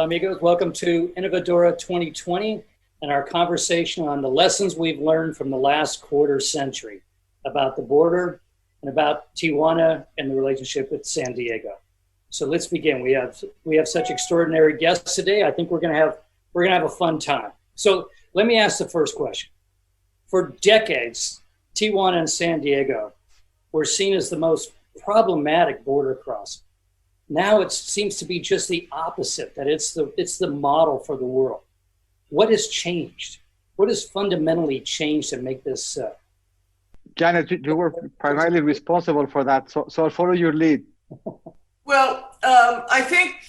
Hola, amigos. Welcome to Innovadora 2020 and our conversation on the lessons we've learned from the last quarter century about the border and about Tijuana and the relationship with San Diego. So let's begin. We have such extraordinary guests today. I think we're gonna have a fun time. So let me ask the first question. For decades, Tijuana and San Diego were seen as the most problematic border crossing. Now it seems to be just the opposite, that it's the model for the world. What has changed? What has fundamentally changed to make this? Janet, you were primarily responsible for that, so I'll follow your lead. Well, I think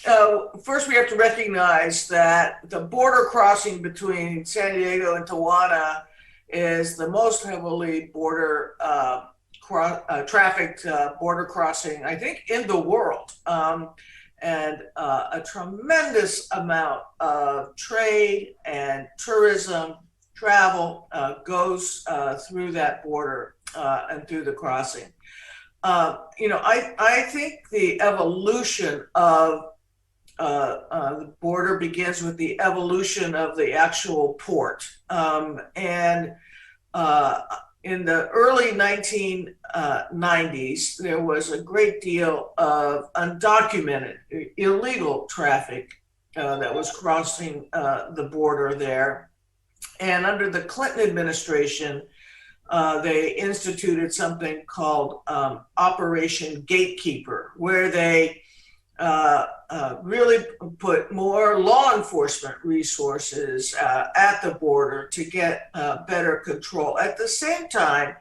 first we have to recognize that the border crossing between San Diego and Tijuana is the most heavily trafficked border crossing, I think, in the world. And a tremendous amount of trade and tourism travel goes through that border and through the crossing. I think the evolution of the border begins with the evolution of the actual port. In the early 1990s, there was a great deal of undocumented, illegal traffic that was crossing the border there. And under the Clinton administration, they instituted something called Operation Gatekeeper, where they really put more law enforcement resources at the border to get better control. At the same time,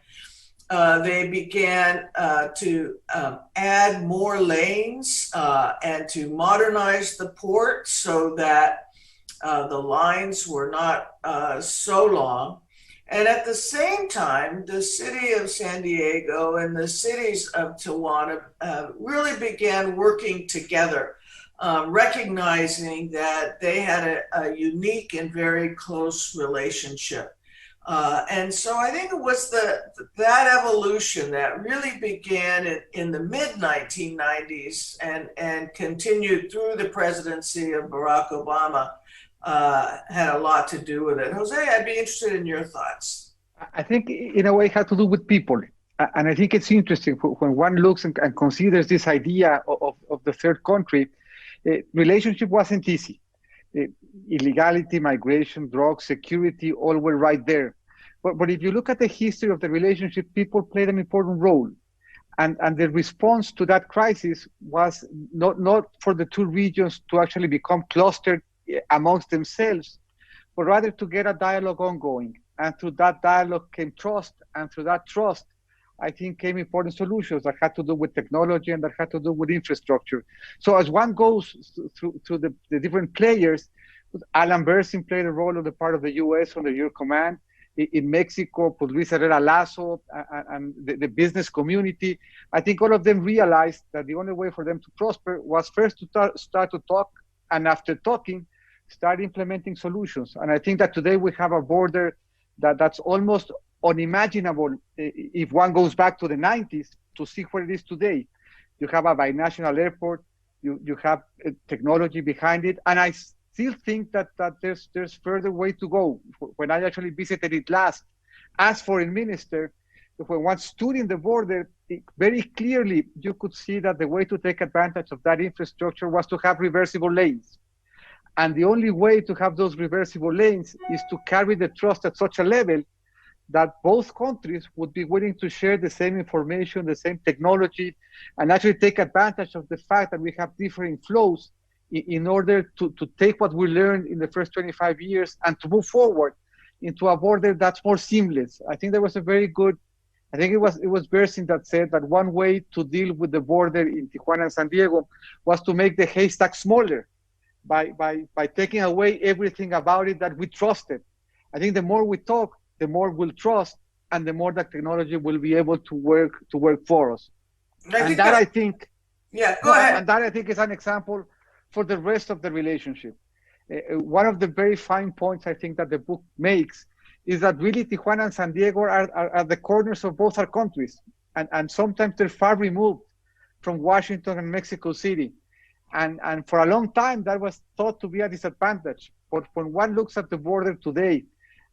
they began to add more lanes and to modernize the port so that the lines were not so long. And at the same time, the city of San Diego and the cities of Tijuana really began working together, recognizing that they had a unique and very close relationship. And so I think it was that evolution that really began in the mid-1990s and continued through the presidency of Barack Obama. Had a lot to do with it. Jose, I'd be interested in your thoughts. I think in a way it had to do with people. And I think it's interesting when one looks and considers this idea of the third country, relationship wasn't easy. Illegality, migration, drugs, security, all were right there. But if you look at the history of the relationship, people played an important role. And the response to that crisis was not for the two regions to actually become clustered amongst themselves, but rather to get a dialogue ongoing. And through that dialogue came trust, and through that trust, I think came important solutions that had to do with technology and that had to do with infrastructure. So as one goes through the different players, Alan Bersin played a role on the part of the US under your command. In Mexico, Luis Herrera Lasso and the business community, I think all of them realized that the only way for them to prosper was first to start to talk, and after talking, start implementing solutions. And I think that today we have a border that's almost unimaginable if one goes back to the 90s to see where it is today. You have a binational airport, you have technology behind it, and I still think that there's further way to go. When I actually visited it last, as foreign minister, when one stood in the border, very clearly you could see that the way to take advantage of that infrastructure was to have reversible lanes. And the only way to have those reversible lanes is to carry the trust at such a level that both countries would be willing to share the same information, the same technology, and actually take advantage of the fact that we have differing flows in order to take what we learned in the first 25 years and to move forward into a border that's more seamless. I think there was a very good, I think it was Bersin that said that one way to deal with the border in Tijuana and San Diego was to make the haystack smaller by taking away everything about it that we trusted. I think the more we talk, the more we'll trust, and the more that technology will be able to work for us. I think is an example for the rest of the relationship. One of the very fine points I think that the book makes is that really Tijuana and San Diego are the corners of both our countries. And sometimes they're far removed from Washington and Mexico City. And for a long time, that was thought to be a disadvantage. But when one looks at the border today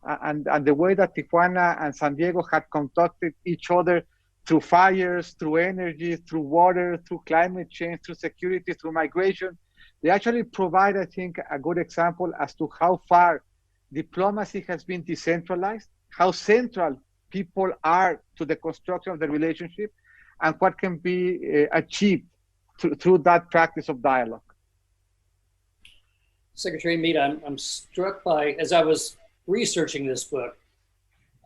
and the way that Tijuana and San Diego had conducted each other through fires, through energy, through water, through climate change, through security, through migration, they actually provide, I think, a good example as to how far diplomacy has been decentralized, how central people are to the construction of the relationship, and what can be achieved through that practice of dialogue. Secretary Meade, I'm struck by, as I was researching this book,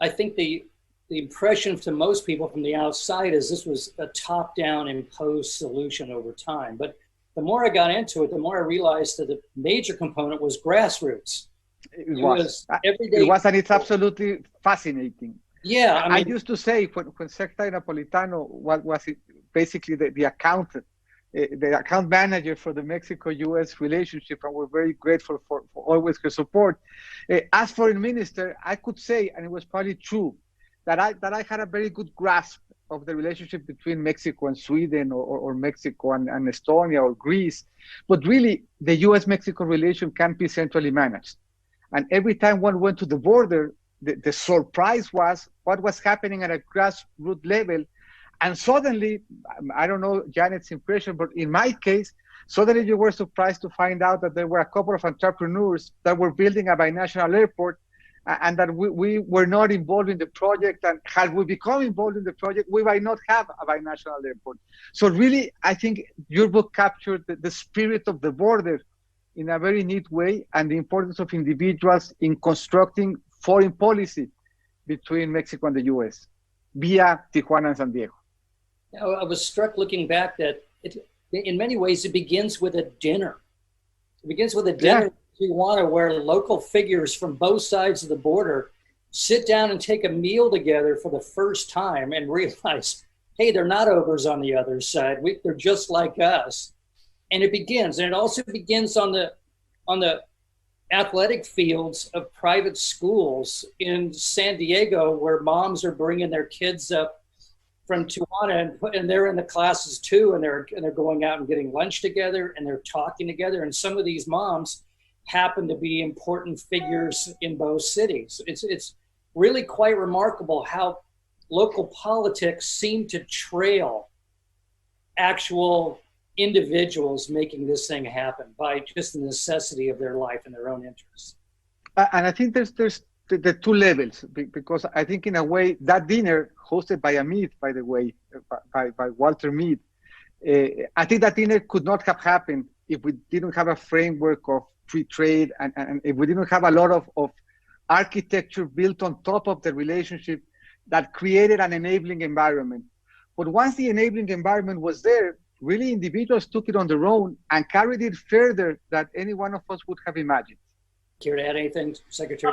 I think the impression to most people from the outside is this was a top-down imposed solution over time. But the more I got into it, the more I realized that the major component was grassroots. It was everyday. It was, and it's absolutely fascinating. Yeah, I mean, I used to say when Secretary Napolitano was basically the accountant, the account manager for the Mexico-U.S. relationship, and we're very grateful for always her support. As foreign minister, I could say, and it was probably true, that I had a very good grasp of the relationship between Mexico and Sweden, or Mexico and Estonia or Greece. But really, the U.S.-Mexico relation can't be centrally managed. And every time one went to the border, the surprise was what was happening at a grassroots level. And suddenly, I don't know Janet's impression, but in my case, suddenly you were surprised to find out that there were a couple of entrepreneurs that were building a binational airport, and that we were not involved in the project. And had we become involved in the project, we might not have a binational airport. So really, I think your book captured the spirit of the border in a very neat way, and the importance of individuals in constructing foreign policy between Mexico and the U.S. via Tijuana and San Diego. I was struck looking back that in many ways it begins with a dinner. It begins with a dinner in Tijuana where local figures from both sides of the border sit down and take a meal together for the first time and realize, hey, they're not ogres on the other side. They're just like us. And it begins, and it also begins on the athletic fields of private schools in San Diego, where moms are bringing their kids up from Tijuana, and they're in the classes too, and they're going out and getting lunch together, and they're talking together. And some of these moms happen to be important figures in both cities. It's really quite remarkable how local politics seem to trail actual individuals making this thing happen by just the necessity of their life and their own interests. And I think there's the two levels, because I think in a way that dinner, hosted by a Meade, by the way, by Walter Meade, I think that dinner could not have happened if we didn't have a framework of free trade, and if we didn't have a lot of architecture built on top of the relationship that created an enabling environment. But once the enabling environment was there, really individuals took it on their own and carried it further than any one of us would have imagined. Care to add anything, Secretary?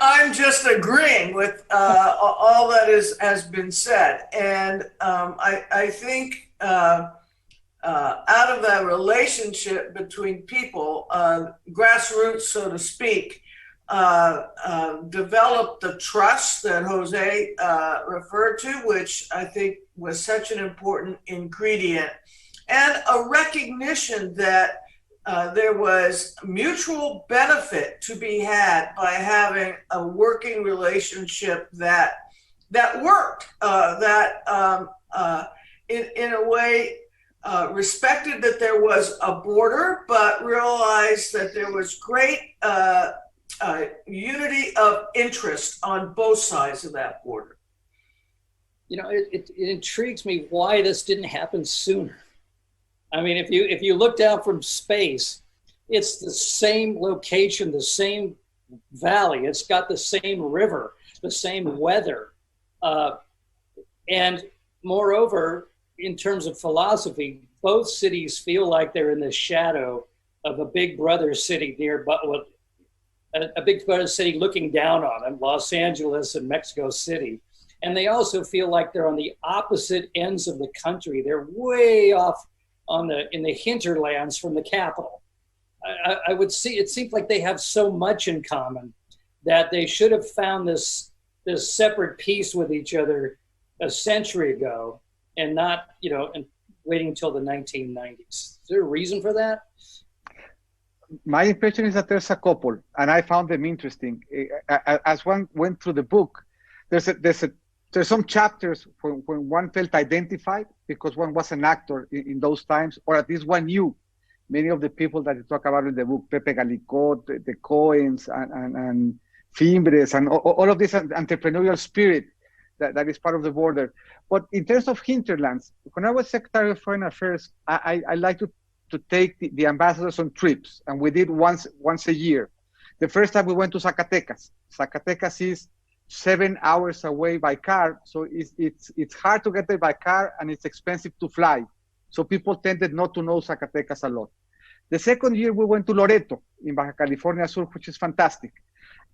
I'm just agreeing with all that has been said. And I think out of that relationship between people, grassroots, so to speak, developed the trust that Jose referred to, which I think was such an important ingredient, and a recognition that there was mutual benefit to be had by having a working relationship that worked, in a way respected that there was a border, but realized that there was great unity of interest on both sides of that border. You know, it intrigues me why this didn't happen sooner. I mean, if you look down from space, it's the same location, the same valley. It's got the same river, the same weather. And moreover, in terms of philosophy, both cities feel like they're in the shadow of a big brother city near, a big brother city looking down on them, Los Angeles and Mexico City. And they also feel like they're on the opposite ends of the country. They're way off in the hinterlands from the capital. I would see, it seems like they have so much in common that they should have found this separate piece with each other a century ago, and not, and waiting until the 1990s. Is there a reason for that? My impression is that there's a couple, and I found them interesting. As one went through the book, there's some chapters when one felt identified because one was an actor in those times, or at least one knew many of the people that you talk about in the book, Pepe Galicot, the Coens, and Fimbres, and all of this entrepreneurial spirit that is part of the border. But in terms of hinterlands, when I was Secretary of Foreign Affairs, I like to take the ambassadors on trips, and we did once a year. The first time we went to Zacatecas. Zacatecas is 7 hours away by car, so it's hard to get there by car, and it's expensive to fly. So people tended not to know Zacatecas a lot. The second year we went to Loreto in Baja California Sur, which is fantastic.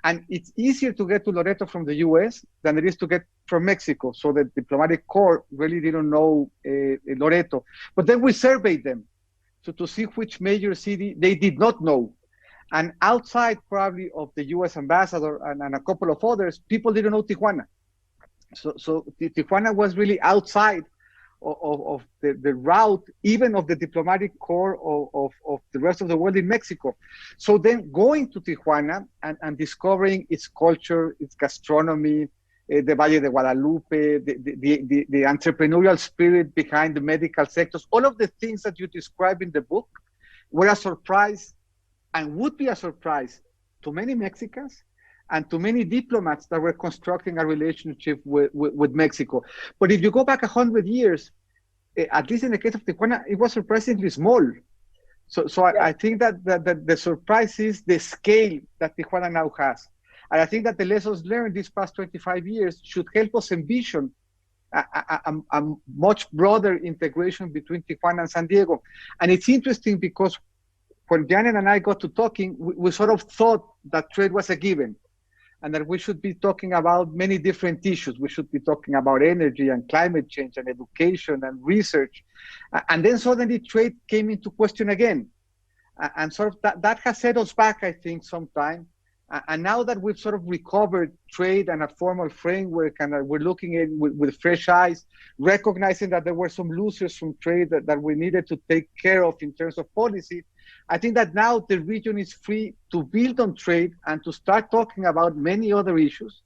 And it's easier to get to Loreto from the US than it is to get from Mexico. So the diplomatic corps really didn't know Loreto. But then we surveyed them to see which major city they did not know. And outside probably of the US ambassador and a couple of others, people didn't know Tijuana. So Tijuana was really outside of the route, even of the diplomatic corps of the rest of the world in Mexico. So then going to Tijuana and discovering its culture, its gastronomy, the Valle de Guadalupe, the entrepreneurial spirit behind the medical sectors, all of the things that you describe in the book were a surprise and would be a surprise to many Mexicans and to many diplomats that were constructing a relationship with Mexico. But if you go back 100 years, at least in the case of Tijuana, it was surprisingly small. So I think that the surprise is the scale that Tijuana now has. And I think that the lessons learned these past 25 years should help us envision a much broader integration between Tijuana and San Diego. And it's interesting because when Janet and I got to talking, we sort of thought that trade was a given and that we should be talking about many different issues. We should be talking about energy and climate change and education and research. And then suddenly trade came into question again. And sort of that has set us back, I think, sometime. And now that we've sort of recovered trade and a formal framework and we're looking at with fresh eyes, recognizing that there were some losers from trade that we needed to take care of in terms of policy, I think that now the region is free to build on trade and to start talking about many other issues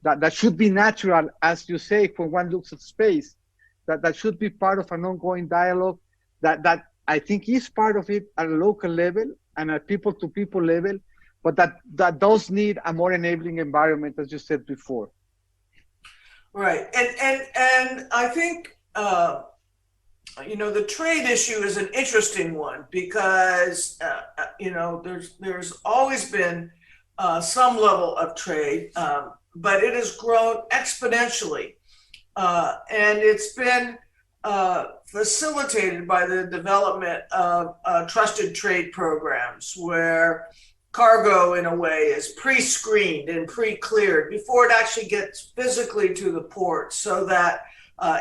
that should be natural, as you say, when one looks at space, that should be part of an ongoing dialogue that I think is part of it at a local level and at people-to-people level, but that does need a more enabling environment, as you said before. Right, and I think the trade issue is an interesting one because there's always been some level of trade, but it has grown exponentially, and it's been facilitated by the development of trusted trade programs where cargo, in a way, is pre-screened and pre-cleared before it actually gets physically to the port so that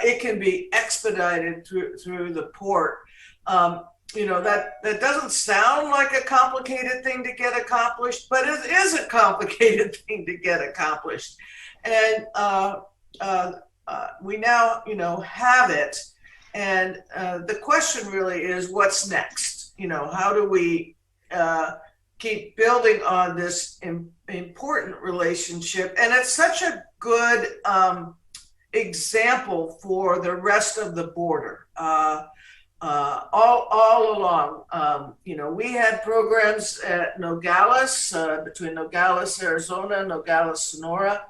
it can be expedited through the port. That doesn't sound like a complicated thing to get accomplished, but it is a complicated thing to get accomplished. And we now, have it. And the question really is, what's next? How do we keep building on this important relationship? And it's such a good example for the rest of the border. All along, we had programs at Nogales, between Nogales, Arizona, and Nogales, Sonora,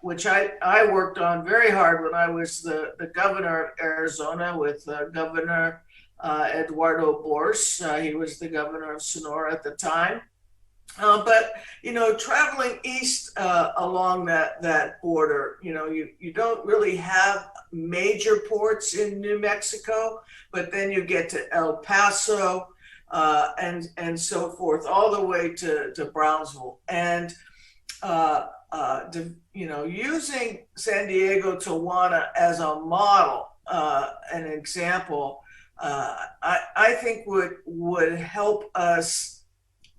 which I worked on very hard when I was the governor of Arizona with Governor Eduardo Bors. He was the governor of Sonora at the time. But traveling east along that border, you don't really have major ports in New Mexico, but then you get to El Paso and so forth, all the way to Brownsville. And using San Diego-Tijuana as a model, an example, I think would help us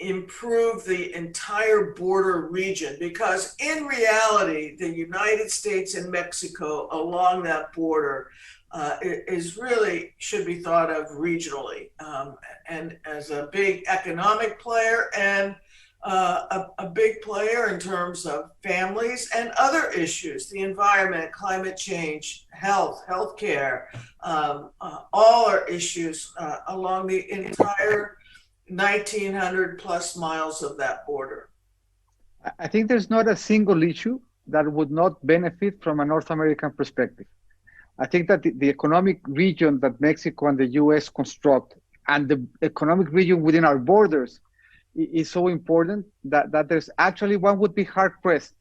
improve the entire border region, because in reality, the United States and Mexico along that border is really should be thought of regionally, and as a big economic player and a big player in terms of families and other issues, the environment, climate change, healthcare, all are issues along the entire 1,900 plus miles of that border. I think there's not a single issue that would not benefit from a North American perspective. I think that the economic region that Mexico and the US construct and the economic region within our borders is so important that there's actually one would be hard pressed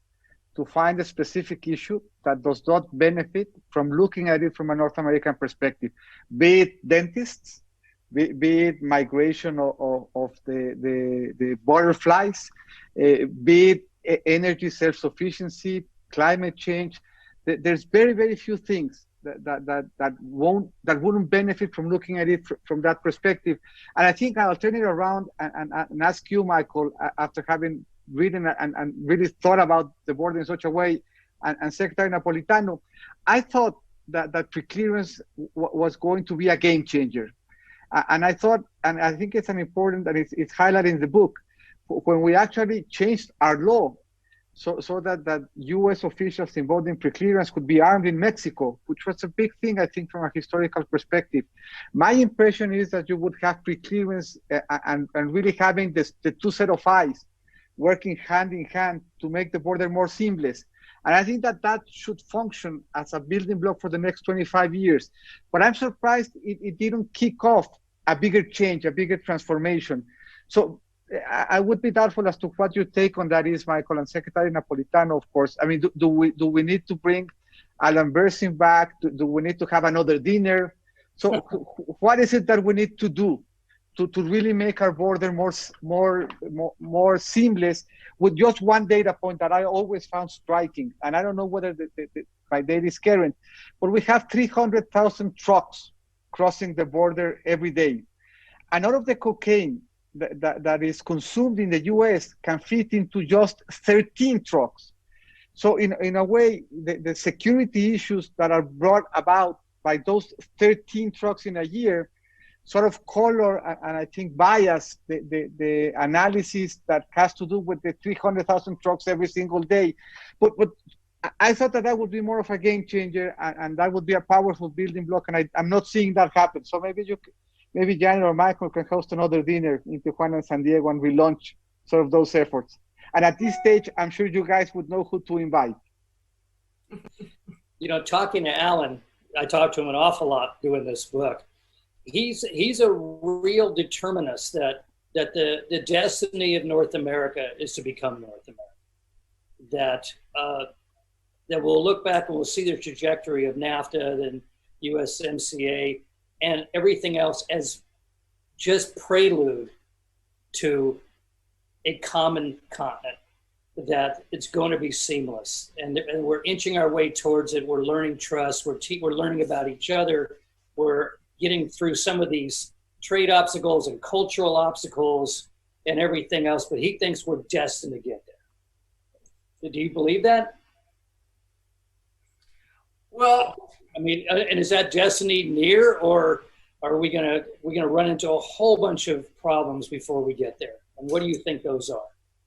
to find a specific issue that does not benefit from looking at it from a North American perspective, be it dentists, be it migration of the butterflies, be it energy self-sufficiency, climate change. There's very, very few things that wouldn't benefit from looking at it from that perspective. And I think I'll turn it around and ask you, Michael, after having read and really thought about the border in such a way, and Secretary Napolitano, I thought that preclearance was going to be a game changer. And I thought, and I think it's an important, and it's highlighted in the book, when we actually changed our law so that U.S. officials involved in preclearance could be armed in Mexico, which was a big thing, I think, from a historical perspective. My impression is that you would have preclearance and really having the two set of eyes working hand in hand to make the border more seamless. And I think that should function as a building block for the next 25 years. But I'm surprised it didn't kick off a bigger change, a bigger transformation. So I would be doubtful as to what your take on that is, Michael, and Secretary Napolitano, of course. I mean, do we need to bring Alan Bersin back? Do we need to have another dinner? So what is it that we need to do to really make our border more seamless, with just one data point that I always found striking? And I don't know whether my data is current, but we have 300,000 trucks crossing the border every day. And all of the cocaine that is consumed in the US can fit into just 13 trucks. So in a way, the security issues that are brought about by those 13 trucks in a year sort of color and I think bias the analysis that has to do with the 300,000 trucks every single day. But I thought that would be more of a game changer, and that would be a powerful building block, and I'm not seeing that happen. So maybe Janet or Michael can host another dinner in Tijuana and San Diego and relaunch sort of those efforts. And at this stage, I'm sure you guys would know who to invite. You know, talking to Alan, I talked to him an awful lot doing this book. He's a real determinist that the destiny of North America is to become North America. That we'll look back and we'll see the trajectory of NAFTA and USMCA and everything else as just prelude to a common continent, that it's going to be seamless. And we're inching our way towards it. We're learning trust. We're learning about each other. We're getting through some of these trade obstacles and cultural obstacles and everything else. But he thinks we're destined to get there. Do you believe that? Well, I mean, and is that destiny near, or are we gonna run into a whole bunch of problems before we get there? And what do you think those are?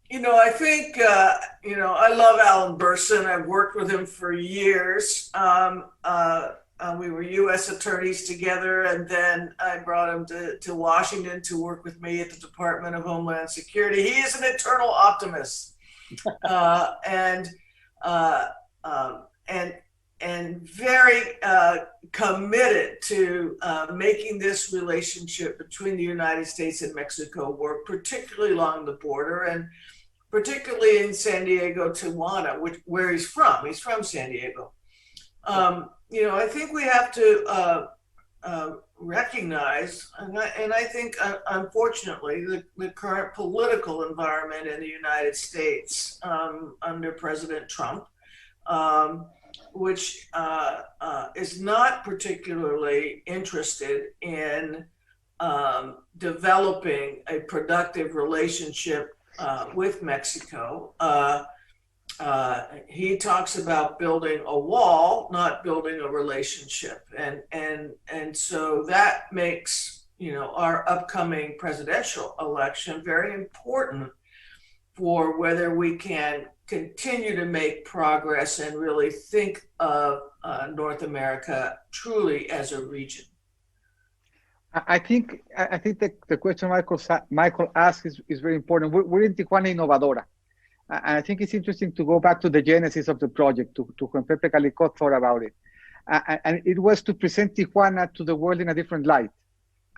You know, I think I love Alan Bersin. I've worked with him for years. We were U.S. attorneys together, and then I brought him to Washington to work with me at the Department of Homeland Security. He is an eternal optimist, and very committed to making this relationship between the United States and Mexico work, particularly along the border, and particularly in San Diego, Tijuana, where he's from. He's from San Diego. I think we have to recognize, and I think, unfortunately, the current political environment in the United States under President Trump, which is not particularly interested in developing a productive relationship with Mexico. He talks about building a wall, not building a relationship, and so that makes, you know, our upcoming presidential election very important for whether we can continue to make progress and really think of North America truly as a region. I think the question Michael asked is very important. We're in Tijuana Innovadora. And I think it's interesting to go back to the genesis of the project, to when Pepe Calicot thought about it. And it was to present Tijuana to the world in a different light,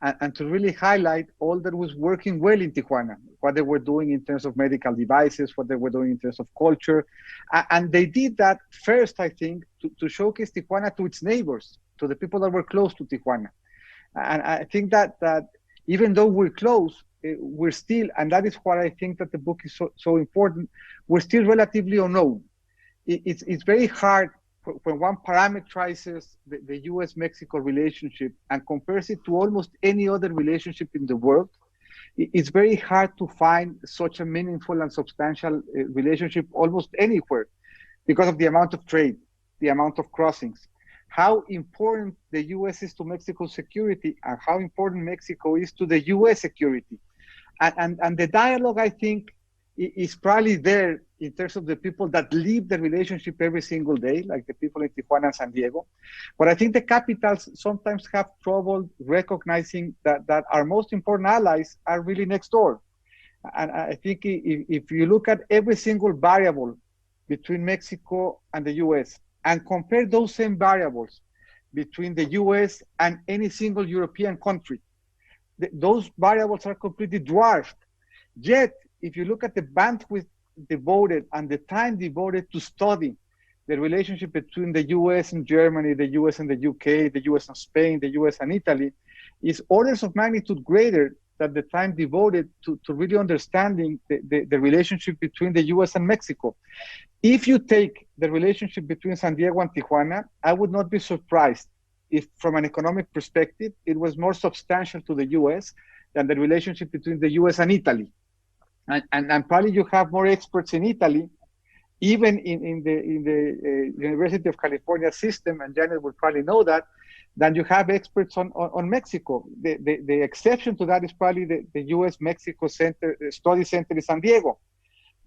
and to really highlight all that was working well in Tijuana, what they were doing in terms of medical devices, what they were doing in terms of culture. And they did that first, I think, to showcase Tijuana to its neighbors, to the people that were close to Tijuana. And I think that even though we're close, we're still, and that is why I think that the book is so important, we're still relatively unknown. It's very hard when one parameterizes the US-Mexico relationship and compares it to almost any other relationship in the world. It's very hard to find such a meaningful and substantial relationship almost anywhere because of the amount of trade, the amount of crossings, how important the US is to Mexico's security, and how important Mexico is to the US security. And the dialogue, I think, is probably there in terms of the people that live the relationship every single day, like the people in Tijuana and San Diego. But I think the capitals sometimes have trouble recognizing that our most important allies are really next door. And I think if you look at every single variable between Mexico and the US and compare those same variables between the US and any single European country, those variables are completely dwarfed. Yet, if you look at the bandwidth devoted and the time devoted to study the relationship between the US and Germany, the US and the UK, the US and Spain, the US and Italy, is orders of magnitude greater than the time devoted to really understanding the relationship between the US and Mexico. If you take the relationship between San Diego and Tijuana, I would not be surprised if, from an economic perspective, it was more substantial to the US than the relationship between the US and Italy. And probably you have more experts in Italy, even in the University of California system, and Janet will probably know that, than you have experts on Mexico. The exception to that is probably the US-Mexico Study Center in San Diego.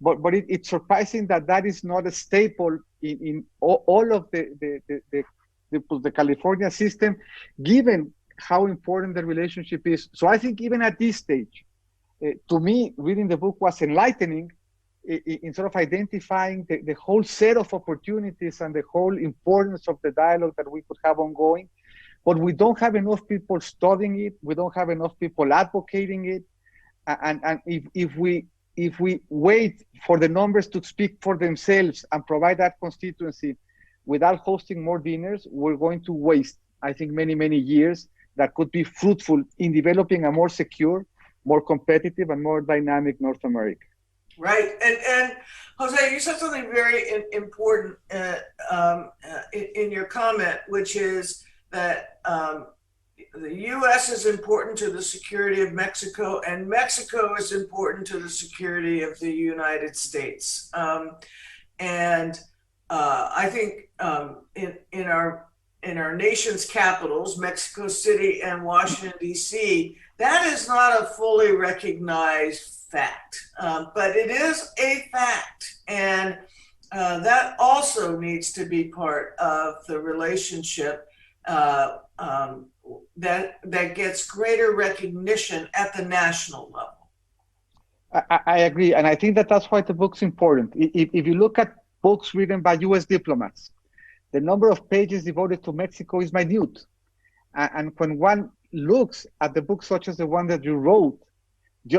But it's surprising that is not a staple in all of the California system, given how important the relationship is. So I think even at this stage, to me, reading the book was enlightening in sort of identifying the whole set of opportunities and the whole importance of the dialogue that we could have ongoing. But we don't have enough people studying it. We don't have enough people advocating it. And if we wait for the numbers to speak for themselves and provide that constituency without hosting more dinners, we're going to waste, I think, many, many years that could be fruitful in developing a more secure, more competitive, and more dynamic North America. Right. And Jose, you said something very important in your comment, which is that the U.S. is important to the security of Mexico, and Mexico is important to the security of the United States. And I think in our nation's capitals, Mexico City and Washington, D.C., that is not a fully recognized fact, but it is a fact. And that also needs to be part of the relationship that gets greater recognition at the national level. I agree. And I think that's why the book's important. If you look at books written by US diplomats, the number of pages devoted to Mexico is minute. And when one looks at the book such as the one that you wrote,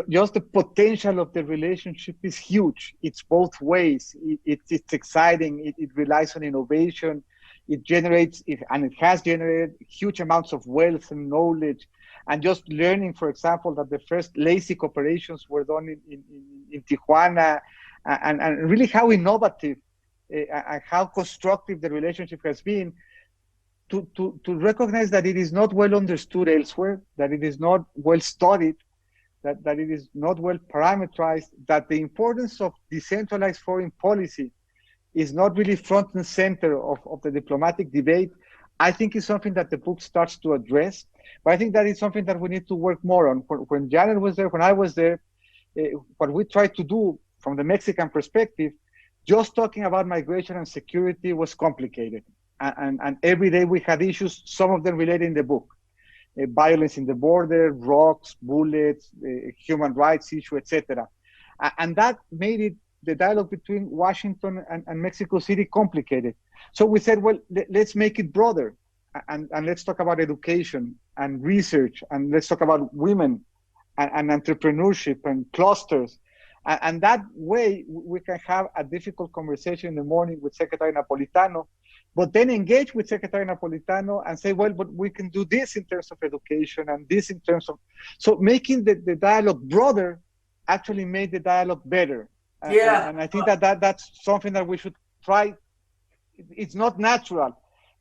just the potential of the relationship is huge. It's both ways. It's exciting. It relies on innovation. It generates, and it has generated huge amounts of wealth and knowledge. And just learning, for example, that the first LASIK operations were done in Tijuana, and really how innovative and how constructive the relationship has been. to recognize that it is not well understood elsewhere, that it is not well studied, that it is not well parameterized, that the importance of decentralized foreign policy is not really front and center of the diplomatic debate. I think is something that the book starts to address, but I think that is something that we need to work more on. When Janet was there, when I was there, what we tried to do from the Mexican perspective, just talking about migration and security was complicated. And every day we had issues, some of them related in the book. Violence in the border, rocks, bullets, human rights issue, etc. And that made it, the dialogue between Washington and Mexico City complicated. So we said, well, let's make it broader. And let's talk about education and research, and let's talk about women and entrepreneurship and clusters. And that way we can have a difficult conversation in the morning with Secretary Napolitano, but then engage with Secretary Napolitano and say, well, but we can do this in terms of education and this in terms of, so making the dialogue broader actually made the dialogue better. Yeah. And I think that's something that we should try. It's not natural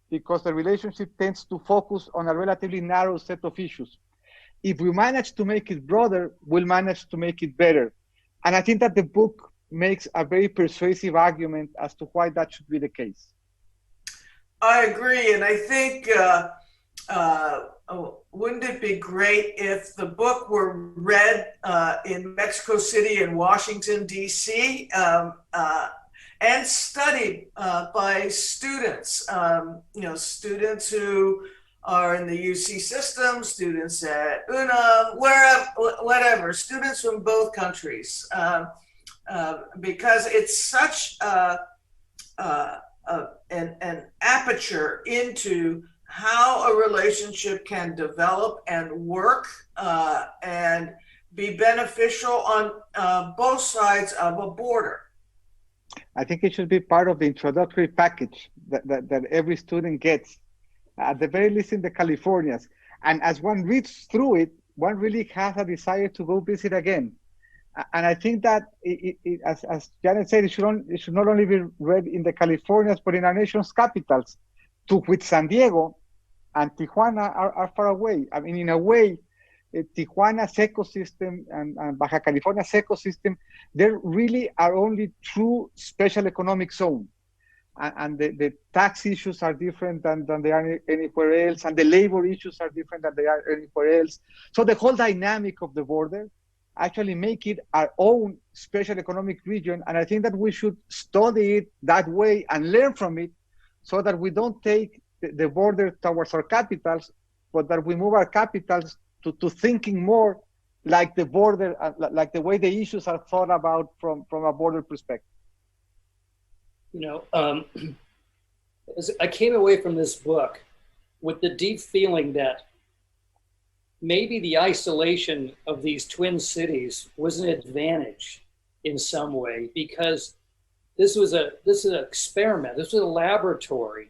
because the relationship tends to focus on a relatively narrow set of issues. If we manage to make it broader, we'll manage to make it better. And I think that the book makes a very persuasive argument as to why that should be the case. I agree. And I think, wouldn't it be great if the book were read in Mexico City and Washington, D.C., and studied by students, students who are in the UC system, students at UNAM, wherever, whatever, students from both countries, because it's such an aperture into how a relationship can develop and work and be beneficial on both sides of a border. I think it should be part of the introductory package that every student gets, at the very least in the Californias. And as one reads through it, one really has a desire to go visit again. And I think that, as Janet said, it should not only be read in the Californias, but in our nation's capitals, to which San Diego and Tijuana are far away. I mean, in a way, Tijuana's ecosystem and Baja California's ecosystem, there really are only true special economic zone. And the tax issues are different than they are anywhere else, and the labor issues are different than they are anywhere else. So the whole dynamic of the border actually make it our own special economic region. And I think that we should study it that way and learn from it so that we don't take the border towards our capitals, but that we move our capitals to thinking more like the border, like the way the issues are thought about from a border perspective. I came away from this book with the deep feeling that maybe the isolation of these twin cities was an advantage in some way, because this is an experiment. This was a laboratory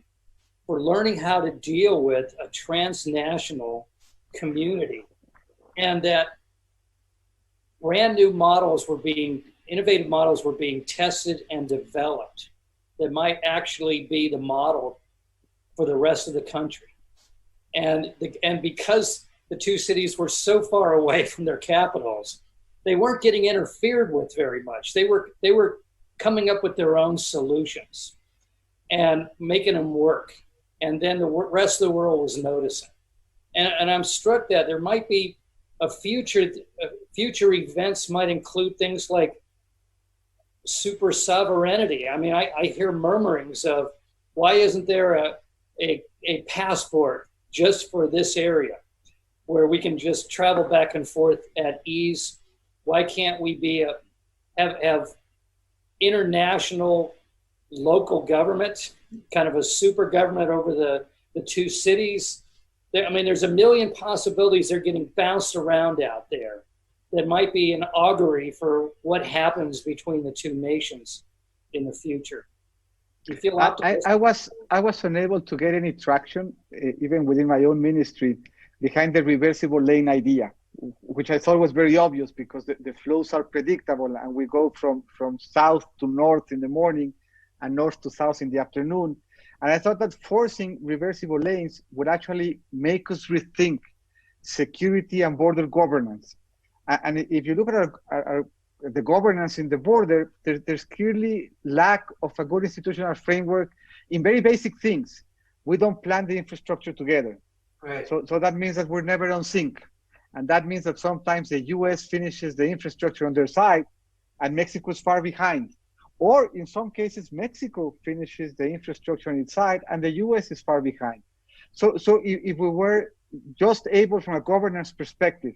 for learning how to deal with a transnational community, and that brand new innovative models were being tested and developed that might actually be the model for the rest of the country. And because the two cities were so far away from their capitals, they weren't getting interfered with very much. They were coming up with their own solutions and making them work. And then the rest of the world was noticing. And I'm struck that there might be future events might include things like super sovereignty. I mean, I hear murmurings of, why isn't there a passport just for this area where we can just travel back and forth at ease? Why can't we have international local government, kind of a super government over the two cities? I mean, there's a million possibilities. They're getting bounced around out there that might be an augury for what happens between the two nations in the future. Do you feel optimistic? I was unable to get any traction, even within my own ministry, behind the reversible lane idea, which I thought was very obvious because the flows are predictable, and we go from south to north in the morning and north to south in the afternoon. And I thought that forcing reversible lanes would actually make us rethink security and border governance. And if you look at the governance in the border, there's clearly lack of a good institutional framework in very basic things. We don't plan the infrastructure together. Right. So that means that we're never on sync. And that means that sometimes the US finishes the infrastructure on their side and Mexico is far behind. Or in some cases, Mexico finishes the infrastructure on its side and the US is far behind. So if we were just able from a governance perspective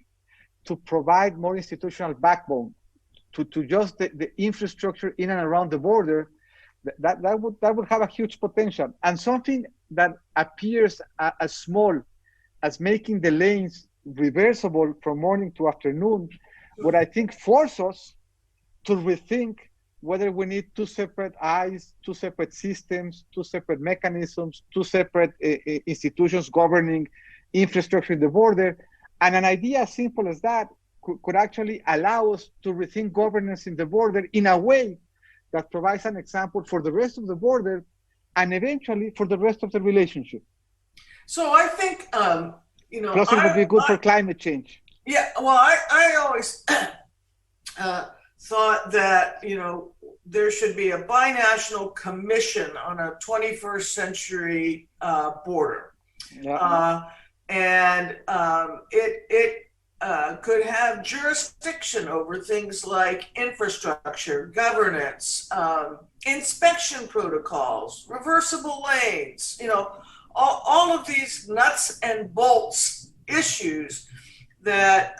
to provide more institutional backbone to just the infrastructure in and around the border, that would have a huge potential. And something that appears as small as making the lanes reversible from morning to afternoon would, I think, force us to rethink whether we need two separate eyes, two separate systems, two separate mechanisms, two separate institutions governing infrastructure in the border. And an idea as simple as that could actually allow us to rethink governance in the border in a way that provides an example for the rest of the border and eventually for the rest of the relationship. So I think, Plus it would be good for climate change. Yeah, well, I always thought that, there should be a binational commission on a 21st century border. Yeah. And it could have jurisdiction over things like infrastructure, governance, inspection protocols, reversible lanes, all of these nuts and bolts issues that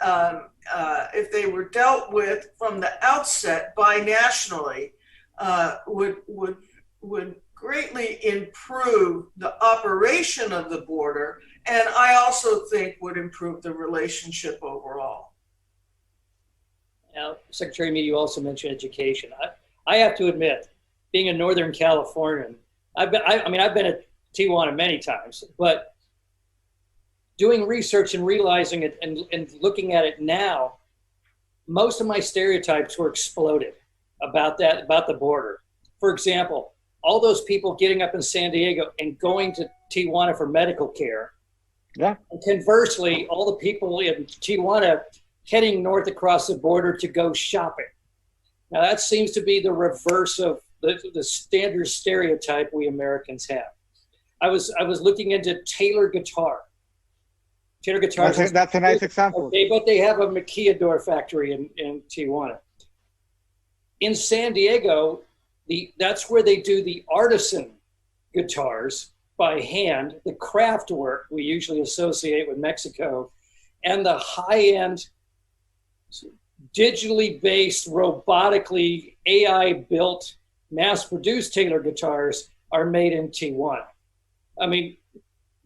if they were dealt with from the outset binationally would greatly improve the operation of the border, and I also think would improve the relationship overall. Now, Secretary Meade, you also mentioned education. I have to admit, being a Northern Californian, I've been at Tijuana many times, but doing research and realizing it and looking at it now, most of my stereotypes were exploded about the border. For example, all those people getting up in San Diego and going to Tijuana for medical care. Yeah. And conversely, all the people in Tijuana heading north across the border to go shopping. Now that seems to be the reverse of the standard stereotype we Americans have. I was looking into Taylor Guitar. Taylor Guitars. That's a nice example. Okay, but they have a maquiladora factory in Tijuana. In San Diego, that's where they do the artisan guitars by hand, the craft work we usually associate with Mexico, and the high-end, digitally based, robotically AI-built, mass-produced Taylor guitars are made in Tijuana. I mean,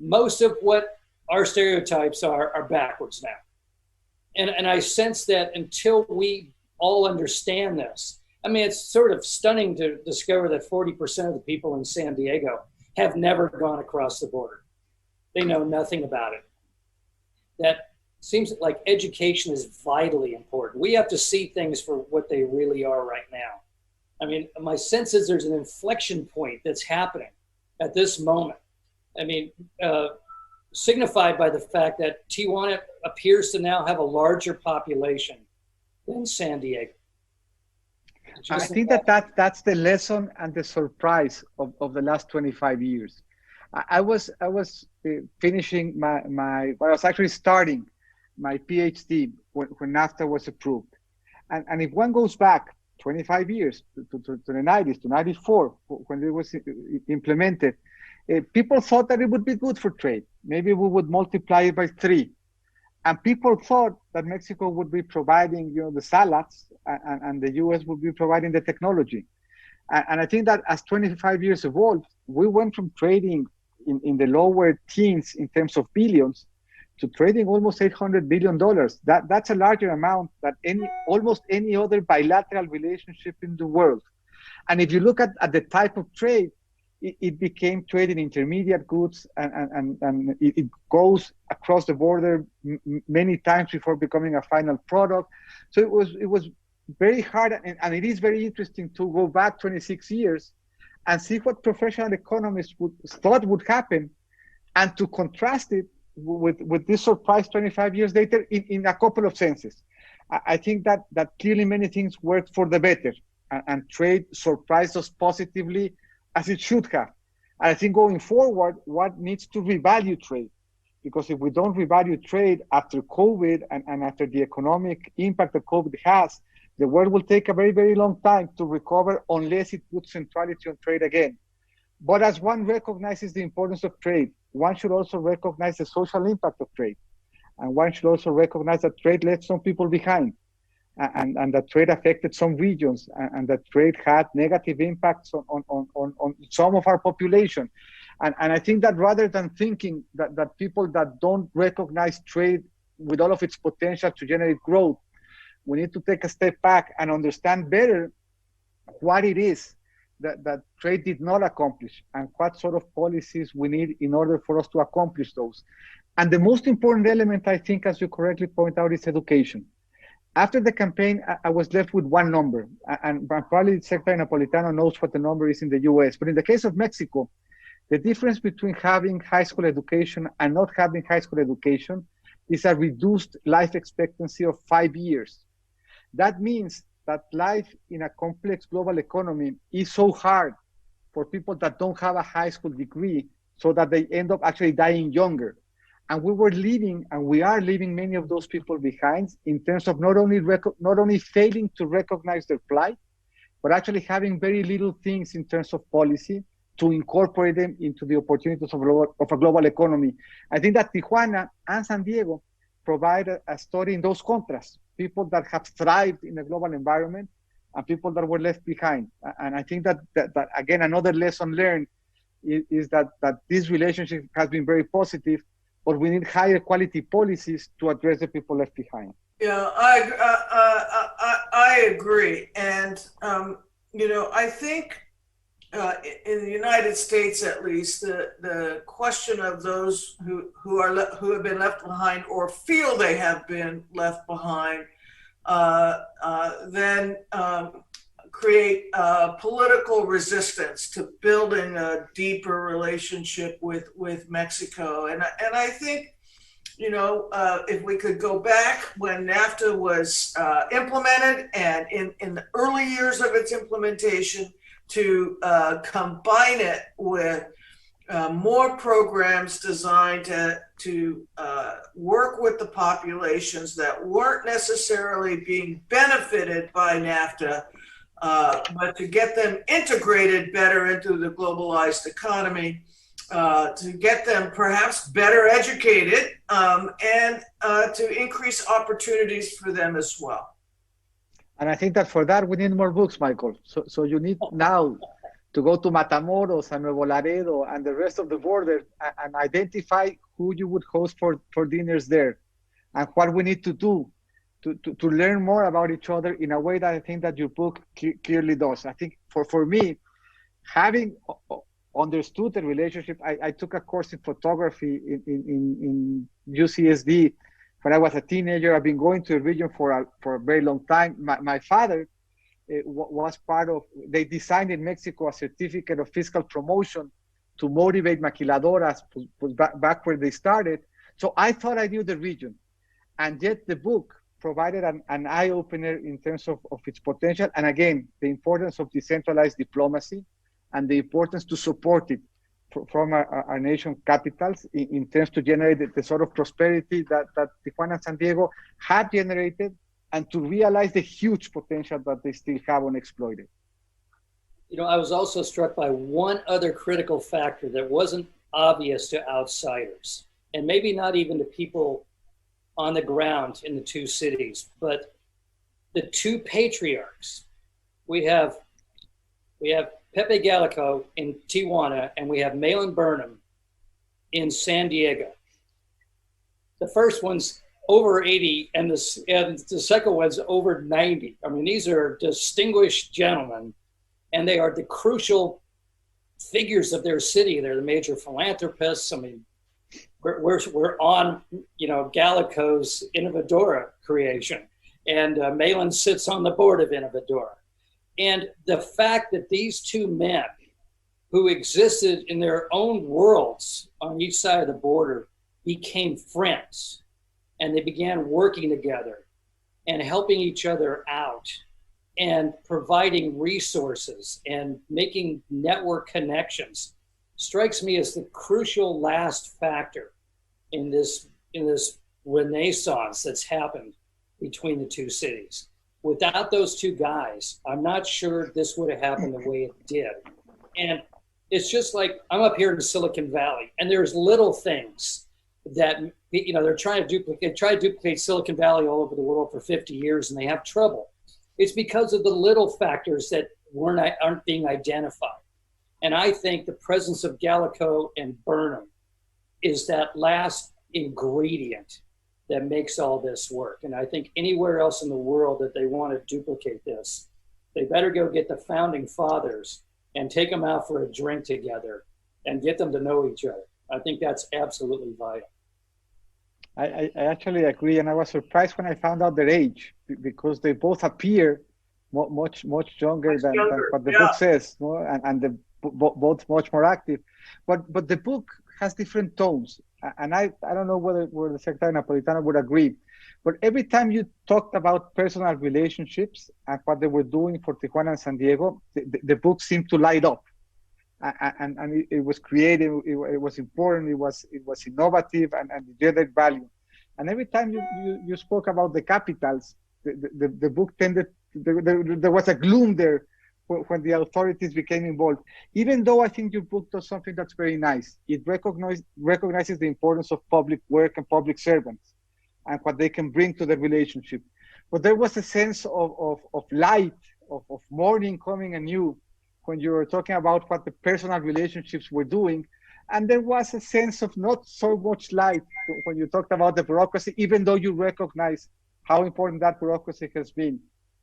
most of what our stereotypes are backwards now. And I sense that until we all understand this, I mean, it's sort of stunning to discover that 40% of the people in San Diego have never gone across the border. They know nothing about it. That seems like education is vitally important. We have to see things for what they really are right now. I mean, my sense is there's an inflection point that's happening at this moment. I mean, signified by the fact that Tijuana appears to now have a larger population than San Diego. I think that's the lesson and the surprise of the last 25 years. I was finishing I was actually starting my PhD when NAFTA was approved. And if one goes back 25 years to the 90s, to 94, when it was implemented, people thought that it would be good for trade. Maybe we would multiply it by 3. And people thought that Mexico would be providing, the salads, and the US would be providing the technology. And I think that as 25 years evolved, we went from trading in the lower teens in terms of billions to trading almost $800 billion. That's a larger amount than almost any other bilateral relationship in the world. And if you look at the type of trade, it became trade in intermediate goods, and it goes across the border many times before becoming a final product. So it was very hard, and it is very interesting to go back 26 years and see what professional economists thought would happen, and to contrast it with this surprise 25 years later in a couple of senses. I think that clearly many things worked for the better, and trade surprised us positively as it should have. And I think going forward, what needs to revalue trade? Because if we don't revalue trade after COVID and after the economic impact that COVID has, the world will take a very, very long time to recover unless it puts centrality on trade again. But as one recognizes the importance of trade, one should also recognize the social impact of trade. And one should also recognize that trade left some people behind, and that trade affected some regions, and that trade had negative impacts on some of our population. And I think that rather than thinking that people that don't recognize trade with all of its potential to generate growth, we need to take a step back and understand better what it is that trade did not accomplish, and what sort of policies we need in order for us to accomplish those. And the most important element, I think, as you correctly point out, is education. After the campaign, I was left with one number, and probably Secretary Napolitano knows what the number is in the US. But in the case of Mexico, the difference between having high school education and not having high school education is a reduced life expectancy of 5 years. That means that life in a complex global economy is so hard for people that don't have a high school degree, so that they end up actually dying younger. And we were leaving, and we are leaving many of those people behind in terms of not only failing to recognize their plight, but actually having very little things in terms of policy to incorporate them into the opportunities of a global economy. I think that Tijuana and San Diego provide a story in those contrasts, people that have thrived in a global environment and people that were left behind. And I think that again, another lesson learned is that this relationship has been very positive, but we need higher quality policies to address the people left behind. Yeah, I agree. And, I think in the United States, at least, the question of those who have been left behind or feel they have been left behind, then create political resistance to building a deeper relationship with Mexico. And I think, if we could go back when NAFTA was implemented, and in the early years of its implementation, to combine it with more programs designed to work with the populations that weren't necessarily being benefited by NAFTA, but to get them integrated better into the globalized economy, to get them perhaps better educated, and to increase opportunities for them as well. And I think that for that, we need more books, Michael. So you need now to go to Matamoros and Nuevo Laredo and the rest of the border and identify who you would host for dinners there, and what we need to do to learn more about each other in a way that I think that your book clearly does. I think for me, having understood the relationship, I took a course in photography in UCSD when I was a teenager. I've been going to the region for a very long time. My father was part of, they designed in Mexico a certificate of fiscal promotion to motivate maquiladoras back where they started. So I thought I knew the region. And yet the book provided an eye-opener in terms of its potential. And again, the importance of decentralized diplomacy and the importance to support it from our nation capitals in terms to generate the sort of prosperity that Tijuana and San Diego have generated, and to realize the huge potential that they still have unexploited. I was also struck by one other critical factor that wasn't obvious to outsiders, and maybe not even to people on the ground in the two cities, but the two patriarchs. We have Pepe Gallico in Tijuana, and we have Malone Burnham in San Diego. The first one's over 80, and the second one's over 90. I mean, these are distinguished gentlemen, and they are the crucial figures of their city. They're the major philanthropists. I mean, we're on, Gallico's Innovadora creation, and Malone sits on the board of Innovadora. And the fact that these two men who existed in their own worlds on each side of the border became friends, and they began working together and helping each other out and providing resources and making network connections strikes me as the crucial last factor in this renaissance that's happened between the two cities. Without those two guys, I'm not sure this would have happened the way it did. And it's just like, I'm up here in Silicon Valley, and there's little things that, you know, they're trying to duplicate Silicon Valley all over the world for 50 years, and they have trouble. It's because of the little factors that aren't being identified. And I think the presence of Gallico and Burnham is that last ingredient that makes all this work. And I think anywhere else in the world that they want to duplicate this, they better go get the founding fathers and take them out for a drink together and get them to know each other. I think that's absolutely vital. I actually agree, and I was surprised when I found out their age, because they both appear much younger than what the book says, no? And both much more active. But the book has different tones, and I don't know whether the Secretary Napolitano would agree, but every time you talked about personal relationships and what they were doing for Tijuana and San Diego, the book seemed to light up. And it was creative, it was important, it was innovative, and it generated value. And every time you spoke about the capitals, the book tended, there was a gloom there when the authorities became involved. Even though I think your book does something that's very nice, it recognizes the importance of public work and public servants and what they can bring to the relationship. But there was a sense of light, of morning coming anew, when you were talking about what the personal relationships were doing. And there was a sense of not so much light when you talked about the bureaucracy, even though you recognize how important that bureaucracy has been.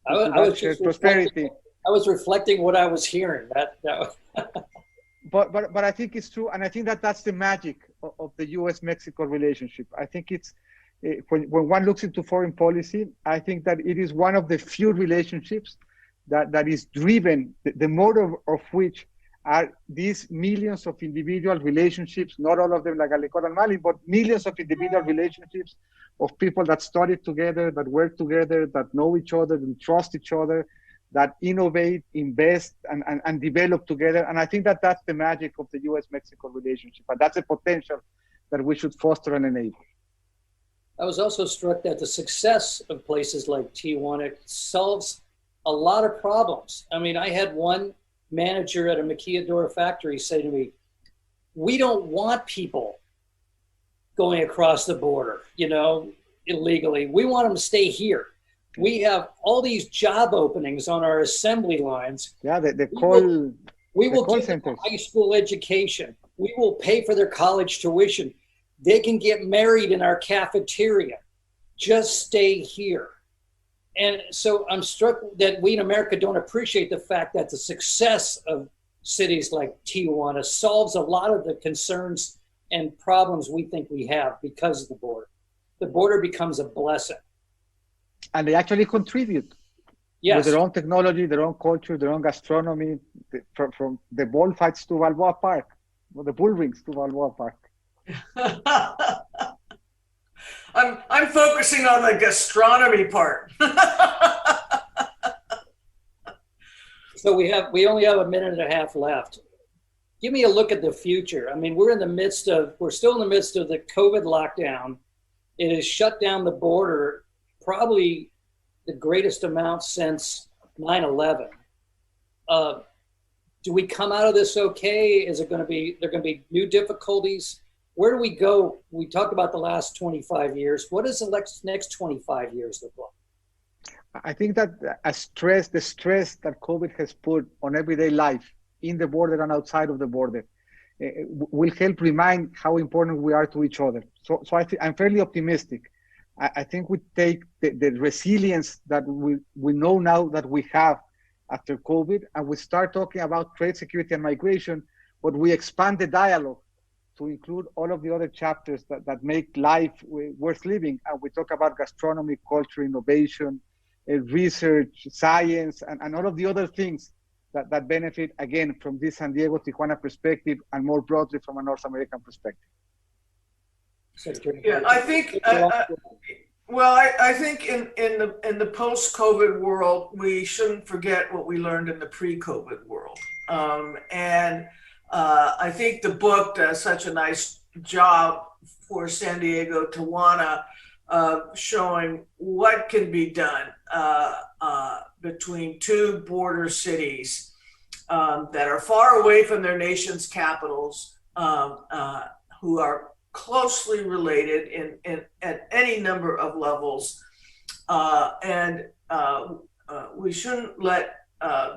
I was reflecting what I was hearing. But I think it's true. And I think that's the magic of the US-Mexico relationship. I think it's, when one looks into foreign policy, I think that it is one of the few relationships that is driven, the motive of which are these millions of individual relationships, not all of them like Gallico and Malin, but millions of individual relationships of people that studied together, that work together, that know each other, and trust each other, that innovate, invest, and develop together. And I think that's the magic of the US-Mexico relationship. And that's a potential that we should foster and enable. I was also struck that the success of places like Tijuana solves a lot of problems. I mean, I had one manager at a maquiladora factory say to me, we don't want people going across the border, you know, illegally. We want them to stay here. We have all these job openings on our assembly lines. Yeah, we will give them high school education. We will pay for their college tuition. They can get married in our cafeteria. Just stay here. And so I'm struck that we in America don't appreciate the fact that the success of cities like Tijuana solves a lot of the concerns and problems we think we have because of the border. The border becomes a blessing. And they actually contribute. Yes. With their own technology, their own culture, their own gastronomy, from the bullfights to Balboa Park, or the bull rings to Balboa Park. I'm focusing on the gastronomy part. So we only have a minute and a half left. Give me a look at the future. I mean, we're still in the midst of the COVID lockdown. It has shut down the border, probably the greatest amount since 9/11. Do we come out of this okay? Is it going to be, there going to be new difficulties? Where do we go? We talked about the last 25 years. What does the next 25 years look like? I think that the stress that COVID has put on everyday life in the border and outside of the border will help remind how important we are to each other. So I'm fairly optimistic. I think we take the resilience that we know now that we have after COVID, and we start talking about trade, security, and migration, but we expand the dialogue to include all of the other chapters that make life worth living. And we talk about gastronomy, culture, innovation, research, science, and all of the other things that benefit, again, from this San Diego, Tijuana perspective, and more broadly from a North American perspective. Yeah, I think, I think in the post-COVID world, we shouldn't forget what we learned in the pre-COVID world. I think the book does such a nice job for San Diego, Tijuana, showing what can be done between two border cities that are far away from their nation's capitals, who are closely related at any number of levels. We shouldn't let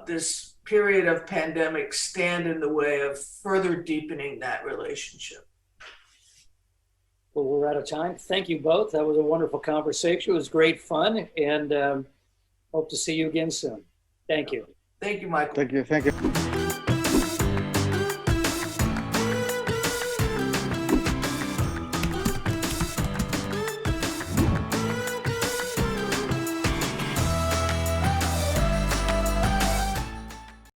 this period of pandemic stand in the way of further deepening that relationship. Well, we're out of time. Thank you both. That was a wonderful conversation. It was great fun, and hope to see you again soon. Thank you. Thank you, Michael. Thank you.